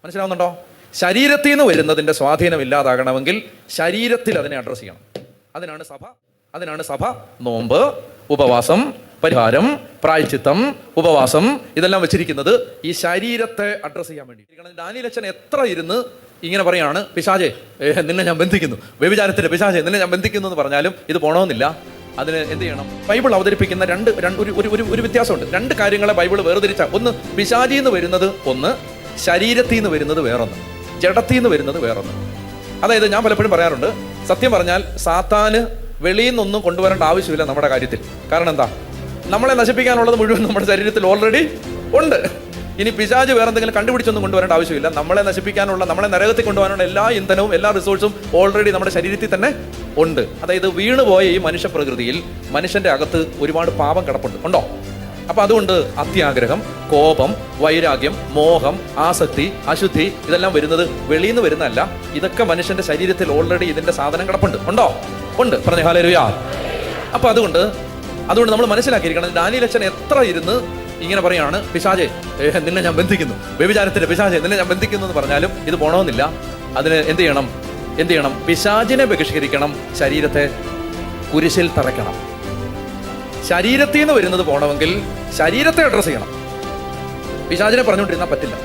മനസ്സിലാവുന്നുണ്ടോ? ശരീരത്തിൽ നിന്ന് വരുന്നതിൻ്റെ സ്വാധീനം ഇല്ലാതാകണമെങ്കിൽ ശരീരത്തിൽ അതിനെ അഡ്രസ്സ് ചെയ്യണം. അതിനാണ് സഭ നോമ്പ്, ഉപവാസം, പരിഹാരം, പ്രായശ്ചിത്തം, ഉപവാസം ഇതെല്ലാം വെച്ചിരിക്കുന്നത് ഈ ശരീരത്തെ അഡ്രസ്സ് ചെയ്യാൻ വേണ്ടി. ഡാനിയേൽ അച്ഛൻ എത്ര ഇരുന്ന് ഇങ്ങനെ പറയാണ്, പിശാചേ നിന്നെ ഞാൻ ബന്ധിക്കുന്നു, വ്യഭിചാരത്തിൻ്റെ പിശാചേ നിന്നെ ഞാൻ ബന്ധിക്കുന്നു എന്ന് പറഞ്ഞാലും ഇത് പോണമെന്നില്ല. അതിന് എന്ത് ചെയ്യണം? ബൈബിൾ അവതരിപ്പിക്കുന്ന ഒരു വ്യത്യാസമുണ്ട്. രണ്ട് കാര്യങ്ങളെ ബൈബിൾ വേർതിരിച്ചാൽ, ഒന്ന് പിശാചിൽ നിന്ന് വരുന്നത് ഒന്ന്, ശരീരത്തിൽ നിന്ന് വരുന്നത് വേറൊന്ന്, ജഡത്തിൽ നിന്ന് വരുന്നത് വേറൊന്ന്. അതായത് ഞാൻ പലപ്പോഴും പറയാറുണ്ട്, സത്യം പറഞ്ഞാൽ സാത്താന് വെളിയിൽ നിന്നൊന്നും കൊണ്ടുവരേണ്ട ആവശ്യമില്ല നമ്മുടെ കാര്യത്തിൽ. കാരണം എന്താ? നമ്മളെ നശിപ്പിക്കാനുള്ളത് മുഴുവൻ നമ്മുടെ ശരീരത്തിൽ ഓൾറെഡി ഉണ്ട്. ഇനി പിശാച് വേറെ എന്തെങ്കിലും കണ്ടുപിടിച്ചൊന്നും കൊണ്ടുവരേണ്ട ആവശ്യമില്ല. നമ്മളെ നശിപ്പിക്കാനുള്ള, നമ്മളെ നരകത്തിൽ കൊണ്ടുപോകാനുള്ള എല്ലാ ഇന്ധനവും എല്ലാ റിസോഴ്സും ഓൾറെഡി നമ്മുടെ ശരീരത്തിൽ തന്നെ ഉണ്ട്. അതായത് വീണുപോയ ഈ മനുഷ്യ പ്രകൃതിയിൽ മനുഷ്യന്റെ അകത്ത് ഒരുപാട് പാപം കിടപ്പുണ്ട്, ഉണ്ടോ? അപ്പൊ അതുകൊണ്ട് അത്യാഗ്രഹം, കോപം, വൈരാഗ്യം, മോഹം, ആസക്തി, അശുദ്ധി ഇതെല്ലാം വരുന്നത് വെളിയിൽ നിന്ന് വരുന്നതല്ല. ഇതൊക്കെ മനുഷ്യന്റെ ശരീരത്തിൽ ഓൾറെഡി ഇതിന്റെ സാധനം കിടപ്പുണ്ട്, ഉണ്ടോ? ഉണ്ട്. പറഞ്ഞ ഹല്ലേലൂയ. അപ്പൊ അതുകൊണ്ട് നമ്മൾ മനസ്സിലാക്കിയിരിക്കണം, ഡാനിയേൽ അച്ഛൻ എത്ര ഇരുന്ന് ഇങ്ങനെ പറയാണ്, പിശാചേ നിന്നെ ഞാൻ ബന്ധിക്കുന്നു, വ്യഭിചാരത്തിന്റെ പിശാചേ നിന്നെ ഞാൻ ബന്ധിക്കുന്നു എന്ന് പറഞ്ഞാലും ഇത് പോണമെന്നില്ല. അതിന് എന്ത് ചെയ്യണം? പിശാചിനെ ബഹിഷ്കരിക്കണം, ശരീരത്തെ കുരിശിൽ തറയ്ക്കണം. ശരീരത്തിൽ നിന്ന് വരുന്നത് പോകണമെങ്കിൽ ശരീരത്തെ അഡ്രസ് ചെയ്യണം. പിശാചിനെ പറഞ്ഞുകൊണ്ടിരുന്നാൽ പറ്റില്ല.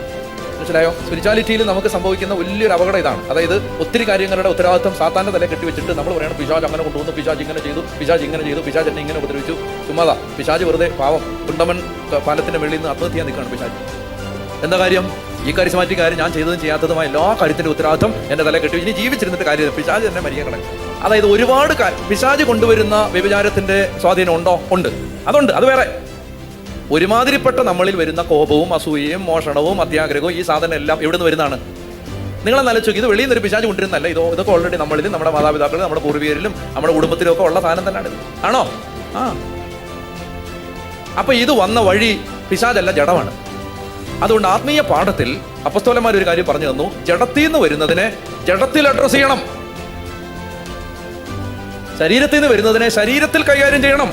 മനസ്സിലായോ? സ്പിരിച്വാലിറ്റിയിൽ നമുക്ക് സംഭവിക്കുന്ന വലിയൊരു അപകടം ഇതാണ്. അതായത് ഒത്തിരി കാര്യങ്ങളുടെ ഉത്തരവാദിത്വം സാത്താന്റെ തല കെട്ടിവെച്ചിട്ട് നമ്മൾ പറയണം, പിശാച് അങ്ങനെ കൊണ്ടുവന്നു, പിശാച് ഇങ്ങനെ ചെയ്തു, പിശാച് ഇങ്ങനെ ചെയ്തു, പിശാച് എന്നെ ഇങ്ങനെ ഉപദ്രവിച്ചു. ചുമ്മാതാ. പിശാച് വെറുതെ പാവം കുണ്ടമൻ പാലത്തിന്റെ വെളിയിൽ നിന്ന് ആത്മഹത്യ ചെയ്യാൻ നിൽക്കുകയാണ് പിശാച്. എന്താ കാര്യം? ഈ കരിസ്മാറ്റിക് കാര്യം ഞാൻ ചെയ്തതും ചെയ്യാത്തതുമായ എല്ലാ കാര്യത്തിന്റെ ഉത്തരവാദിത്വം എന്റെ തല കെട്ടി ഇനി ജീവിച്ചിരുന്നിട്ട് കാര്യം പിശാച് എന്നെ മരിക്കണം. അതായത് ഒരുപാട് പിശാച് കൊണ്ടുവരുന്ന വ്യഭിചാരത്തിന്റെ സ്വാധീനം ഉണ്ടോ? ഉണ്ട്. അതുണ്ട്. അത് വേറെ. ഒരുമാതിരിപ്പെട്ട നമ്മളിൽ വരുന്ന കോപവും അസൂയയും മോഷണവും അത്യാഗ്രഹവും ഈ സാധനം എല്ലാം എവിടെ നിന്ന് വരുന്നതാണ്? നിങ്ങളെ ആലോചിച്ച്, ഇത് വെളിയിൽ നിന്നൊരു പിശാച് കൊണ്ടിരുന്നല്ല. ഇതൊക്കെ ഓൾറെഡി നമ്മളിലും നമ്മുടെ മാതാപിതാക്കളിലും നമ്മുടെ പൂർവികരിലും നമ്മുടെ കുടുംബത്തിലും ഒക്കെ ഉള്ള സാധനം തന്നെയാണ്. ആണോ? അപ്പൊ ഇത് വന്ന വഴി പിശാചല്ല, ജഡമാണ്. അതുകൊണ്ട് ആത്മീയ പാഠത്തിൽ അപ്പസ്തോലന്മാർ ഒരു കാര്യം പറഞ്ഞു തന്നു, ജഡത്തിൽ നിന്ന് വരുന്നതിനെ ജഡത്തിൽ അഡ്രസ് ചെയ്യണം, ശരീരത്തിൽ നിന്ന് വരുന്നതിനെ ശരീരത്തിൽ കൈകാര്യം ചെയ്യണം.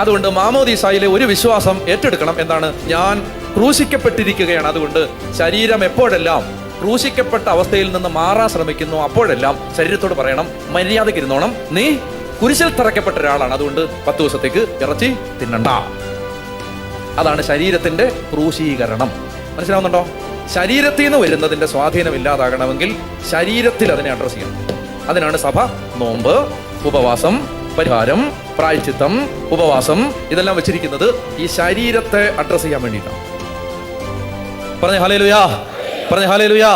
അതുകൊണ്ട് മാമോദീസായിലെ ഒരു വിശ്വാസം ഏറ്റെടുക്കണം. എന്താണ്? ഞാൻ ക്രൂശിക്കപ്പെട്ടിരിക്കുകയാണ്. അതുകൊണ്ട് ശരീരം എപ്പോഴെല്ലാം ക്രൂശിക്കപ്പെട്ട അവസ്ഥയിൽ നിന്ന് മാറാൻ ശ്രമിക്കുന്നു അപ്പോഴെല്ലാം ശരീരത്തോട് പറയണം, മര്യാദയ്ക്ക് ഇരുന്നോണം, നീ കുരിശിൽ തറയ്ക്കപ്പെട്ട ഒരാളാണ്, അതുകൊണ്ട് 10 ദിവസത്തേക്ക് ഇറച്ചി തിന്നണ്ട. അതാണ് ശരീരത്തിന്റെ ക്രൂശീകരണം. മനസ്സിലാവുന്നുണ്ടോ? ശരീരത്തിൽ നിന്ന് വരുന്നതിന്റെ സ്വാധീനം ഇല്ലാതാകണമെങ്കിൽ ശരീരത്തിൽ അതിനെ അഡ്രസ് ചെയ്യണം. അതിനാണ് സഭ നോമ്പ്, ഉപവാസം, പരിഹാരം, പ്രായശ്ചിത്തം, ഉപവാസം ഇതെല്ലാം വെച്ചിരിക്കുന്നത് ഈ ശരീരത്തെ അഡ്രസ് ചെയ്യാൻ വേണ്ടിയിട്ടാണ്. പറഞ്ഞ ഹല്ലേലൂയ.